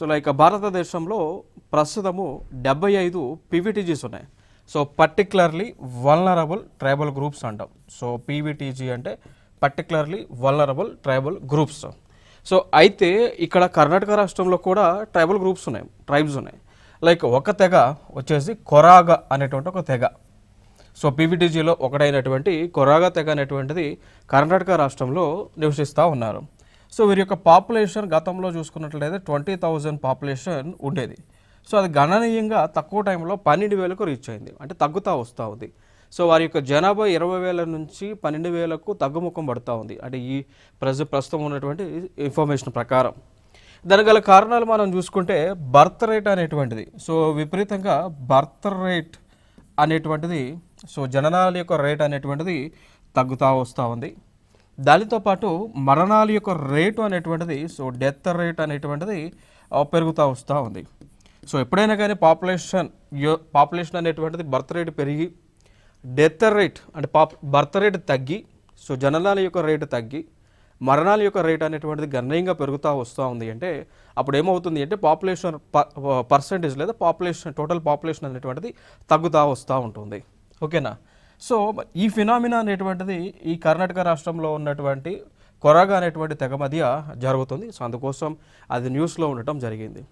So like భారతదేశంలో ప్రస్తుతము 75 PVTGs ఉన్నాయి. So particularly vulnerable tribal groups అంటాం. సో పీవీటీజీ అంటే particularly vulnerable tribal groups. So అయితే ఇక్కడ కర్ణాటక రాష్ట్రంలో కూడా ట్రైబల్ గ్రూప్స్ ఉన్నాయి, ట్రైబ్స్ ఉన్నాయి. లైక్ ఒక తెగ వచ్చేసి కొరాగ అనేటువంటి ఒక తెగ. సో పీవీటీజీలో ఒకటైనటువంటి కొరాగ తెగ అనేటువంటిది కర్ణాటక రాష్ట్రంలో నివసిస్తూ ఉన్నారు. సో వీరి యొక్క పాపులేషన్ గతంలో చూసుకున్నట్లయితే 20,000 పాపులేషన్ ఉండేది. సో అది గణనీయంగా తక్కువ టైంలో 12,000కు రీచ్ అయింది, అంటే తగ్గుతూ వస్తూ ఉంది. సో వారి యొక్క జనాభా 20,000 నుంచి 12,000కు తగ్గుముఖం పడుతూ ఉంది, అంటే ఈ ప్రస్తుతం ఉన్నటువంటి ఇన్ఫర్మేషన్ ప్రకారం. దానికి గల కారణాలు మనం చూసుకుంటే బర్త్ రేట్ అనేటువంటిది, సో విపరీతంగా బర్త్ రేట్ అనేటువంటిది, సో జననాల యొక్క రేట్ అనేటువంటిది తగ్గుతూ వస్తూ ఉంది. దానితో పాటు మరణాల యొక్క రేటు అనేటువంటిది, సో డెత్ రేట్ అనేటువంటిది పెరుగుతూ వస్తూ ఉంది. సో ఎప్పుడైనా కానీ పాపులేషన్ అనేటువంటిది బర్త్ రేట్ పెరిగి డెత్ రేట్ అంటే బర్త్ రేట్ తగ్గి, సో జననాల యొక్క రేటు తగ్గి మరణాల యొక్క రేట్ అనేటువంటిది గణనీయంగా పెరుగుతూ వస్తూ ఉంది అంటే అప్పుడు ఏమవుతుంది అంటే పాపులేషన్ పర్సంటేజ్ లేదా టోటల్ పాపులేషన్ అనేటువంటిది తగ్గుతూ వస్తూ ఉంటుంది. ఓకేనా? సో ఈ ఫినామినా అనేటువంటిది ఈ కర్ణాటక రాష్ట్రంలో ఉన్నటువంటి కొరాగా అనేటువంటి తెగ మధ్య జరుగుతుంది. సో అందుకోసం అది న్యూస్లో ఉండటం జరిగింది.